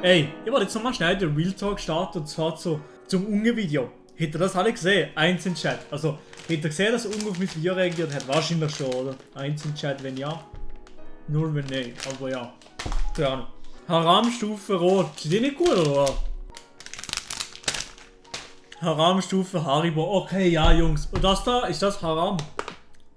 Ey, ich wollte jetzt nochmal schnell den Real Talk starten und zwar zum Unge-Video. Hätte ihr das alle gesehen? Eins im Chat. Also, hätte ihr gesehen, dass Unge auf mein Video reagiert hat? Wahrscheinlich schon, oder? Eins im Chat, wenn ja. Nur wenn nein, aber ja. Keine Ahnung. Haram-Stufe Rot. Ist die nicht gut, oder? Haram-Stufe Haribo. Okay, ja, Jungs. Und das da, ist das Haram?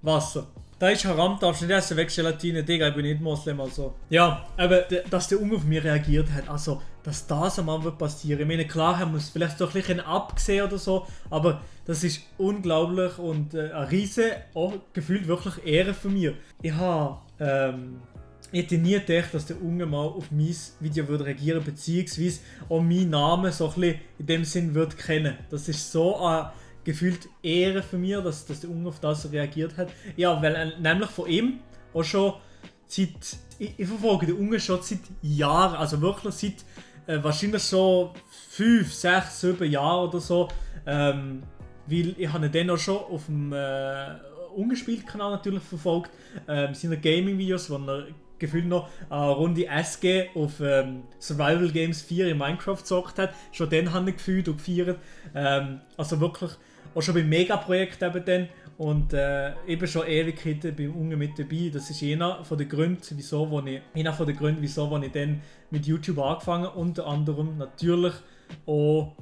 Wasser. Da ist Haram, darfst du nicht essen, weg Gelatine, Digga, ich bin nicht Moslem, also. Ja, aber dass der Unge auf mich reagiert hat, also, dass das am Anfang passieren. Ich meine, klar haben wir es vielleicht doch ein bisschen abgesehen oder so, aber das ist unglaublich und eine riese, auch gefühlt wirklich Ehre von mir. Ich hätte nie gedacht, dass der Unge mal auf mein Video würde reagieren, beziehungsweise auch meinen Namen so ein bisschen in dem Sinn würde kennen. Das ist so eine gefühlt Ehre für mich, dass der Unge auf das reagiert hat. Ja, weil nämlich von ihm auch schon seit, ich verfolge den Unge schon seit Jahren, also wirklich seit wahrscheinlich so 5, 6, 7 Jahren oder so, weil ich habe ihn dann auch schon auf dem Ungespielt-Kanal natürlich verfolgt, seine Gaming-Videos, wo er gefühlt noch eine Runde SG auf Survival Games 4 in Minecraft gezockt hat. Schon dann habe ich gefühlt und gefeiert. Also wirklich auch schon beim Megaprojekt eben dann. Und eben schon Ewigkeiten beim Unge mit dabei. Das ist einer von den Gründen, wieso ich dann mit YouTube angefangen habe. Unter anderem natürlich auch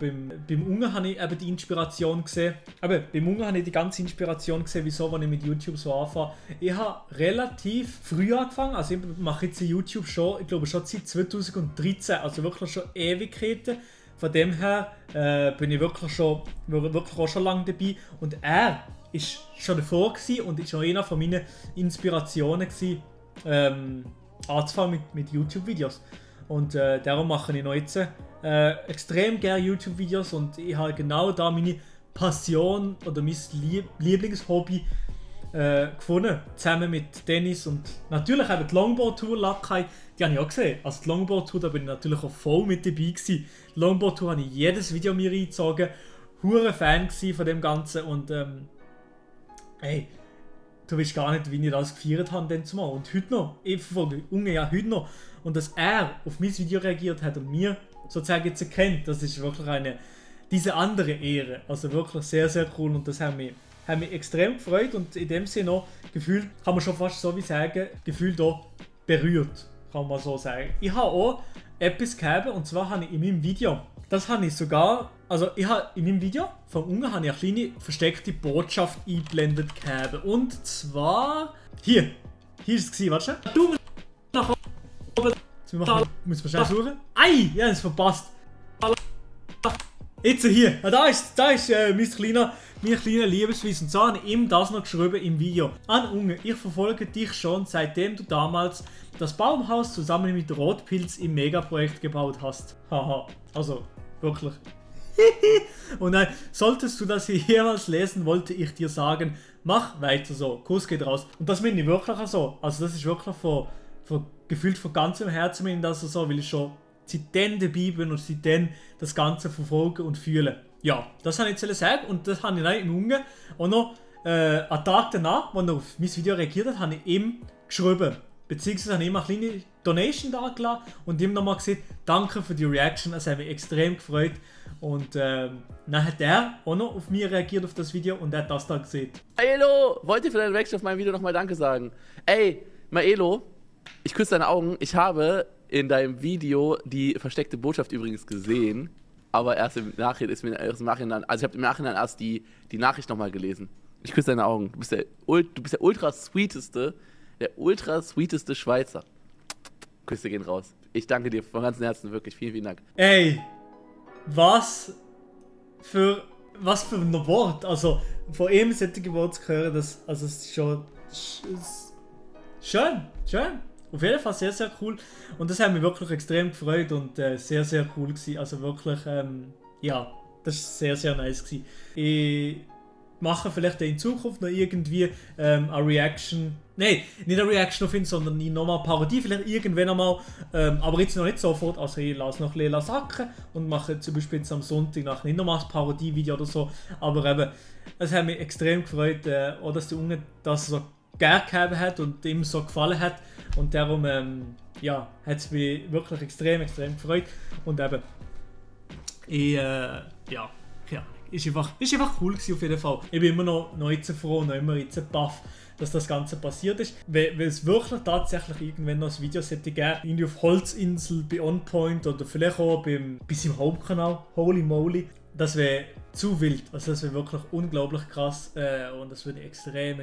beim Unge habe ich eben die Inspiration gesehen. Aber beim Unge habe ich die ganze Inspiration gesehen, wieso ich mit YouTube so anfange. Ich habe relativ früh angefangen, also ich mache jetzt YouTube schon, ich glaube schon seit 2013, also wirklich schon Ewigkeiten. Von dem her bin ich wirklich auch schon lange dabei. Und er ist schon davor gewesen und ist auch einer von meinen Inspirationen gewesen, anzufangen mit YouTube-Videos. Und darum mache ich noch jetzt extrem gerne YouTube-Videos und ich habe genau da meine Passion oder mein Lieblingshobby gefunden, zusammen mit Dennis und natürlich eben die Longboard-Tour Lakai, die habe ich auch gesehen. Also die Longboard-Tour, da bin ich natürlich auch voll mit dabei gewesen. Die Longboard-Tour habe ich jedes Video mir reingezogen, hure Fan von dem Ganzen und hey, du weißt gar nicht, wie ich das gefeiert habe denn zumal. Und heute noch, ich verfolge Unge ja heute noch und dass er auf mein Video reagiert hat und mir sozusagen jetzt erkennt, das ist wirklich diese andere Ehre. Also wirklich sehr, sehr cool und das hat mich extrem gefreut und in dem Sinne auch gefühlt, kann man schon fast so wie sagen, gefühlt auch berührt, kann man so sagen. Ich habe auch etwas gegeben und zwar habe ich in meinem Video, das habe ich sogar, also ich habe in meinem Video vom Unge habe ich eine kleine versteckte Botschaft eingeblendet gegeben und zwar, hier ist es gewesen, warte schnell. Du nach oben, muss man schnell suchen. Ei, ja, das verpasst. Jetzt hier, da ist mein kleiner Liebeswiss und so habe ich ihm das noch geschrieben im Video. An Unge, ich verfolge dich schon seitdem du damals das Baumhaus zusammen mit Rotpilz im Megaprojekt gebaut hast. Haha, also wirklich. Und dann, solltest du das hier jemals lesen, wollte ich dir sagen, mach weiter so, Kuss geht raus. Und das meine ich wirklich so, also das ist wirklich gefühlt von ganzem Herzen meine ich das so, weil ich schon seitdem dabei bin und seitdem das Ganze verfolgen und fühlen. Ja, das habe ich jetzt sagen und das habe ich dann im Unge und noch einen Tag danach, als er auf mein Video reagiert hat, habe ich ihm geschrieben. Beziehungsweise habe ich ihm eine kleine Donation da gelassen und ihm nochmal gesagt, danke für die Reaction, es hat mich extrem gefreut. Und dann hat er auch noch auf mich reagiert auf das Video und er hat das da gesehen. Maelo, wollt ihr für deine Reaction auf mein Video nochmal Danke sagen? Ey, Maelo, ich küsse deine Augen, ich habe in deinem Video die versteckte Botschaft übrigens gesehen, aber erst im Nachhinein, also ich habe im Nachhinein erst die Nachricht nochmal gelesen. Ich küsse deine Augen, du bist der ultra sweeteste Schweizer. Küsse gehen raus. Ich danke dir von ganzem Herzen, wirklich, vielen, vielen Dank. Ey, was für ein Wort, also von ihm solche Worte zu hören, das ist schon schön. Auf jeden Fall sehr, sehr cool. Und das hat mich wirklich extrem gefreut und sehr, sehr cool gewesen. Also wirklich, ja, das war sehr, sehr nice gewesen. Ich mache vielleicht in Zukunft noch irgendwie eine Reaction. Nein, nicht eine Reaction auf ihn, sondern nochmal eine Parodie, vielleicht irgendwann einmal. Aber jetzt noch nicht sofort. Also ich lasse noch ein bisschen sacken und mache zum Beispiel jetzt am Sonntag nachher nicht nochmal ein Parodie-Video oder so. Aber eben, es hat mich extrem gefreut, auch dass der Unge das so gerne gehabt hat und ihm so gefallen hat. Und darum, ja, hat es mich wirklich extrem gefreut. Und eben, ja, ist einfach cool gewesen auf jeden Fall. Ich bin immer noch jetzt froh, noch immer jetzt baff, dass das Ganze passiert ist. Weil es wirklich tatsächlich irgendwann noch ein Video hätte gegeben, irgendwie auf Holzinsel bei OnPoint oder vielleicht auch bis im Hauptkanal, holy moly. Das wäre zu wild, also das wäre wirklich unglaublich krass und das würde ich extrem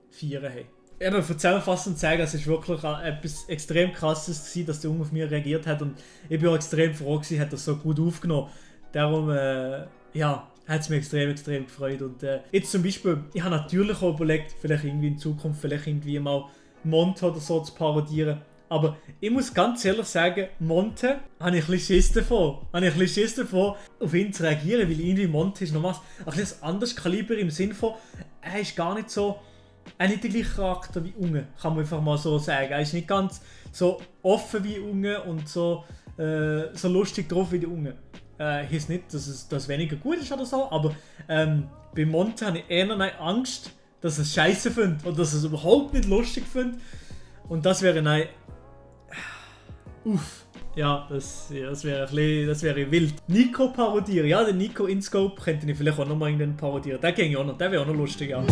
feiern. Hey. Eben für zusammenfassend sagen, es ist wirklich etwas extrem krasses gewesen, dass der Junge auf mich reagiert hat und ich bin auch extrem froh gewesen, hat das so gut aufgenommen. Darum, ja, hat es mich extrem gefreut. Und jetzt zum Beispiel, ich habe natürlich auch überlegt, vielleicht irgendwie in Zukunft, vielleicht irgendwie mal Monte oder so zu parodieren. Aber ich muss ganz ehrlich sagen, Monte, habe ich ein bisschen Schiss davon, auf ihn zu reagieren, weil irgendwie Monte ist nochmals ein bisschen anderes Kaliber im Sinne von, er ist gar nicht so, er hat nicht den gleichen Charakter wie Unge, kann man einfach mal so sagen. Er ist nicht ganz so offen wie Unge und so lustig drauf wie die Unge. Heißt nicht, dass das weniger gut ist oder so, aber bei Monte habe ich eher Angst, dass er es scheiße findet oder dass er es überhaupt nicht lustig findet. Und das wäre ja, das wäre wild. Nico parodieren, ja, den Nico InScope könnte ich vielleicht auch nochmal irgendwann parodieren. Der wäre auch noch lustig, ja.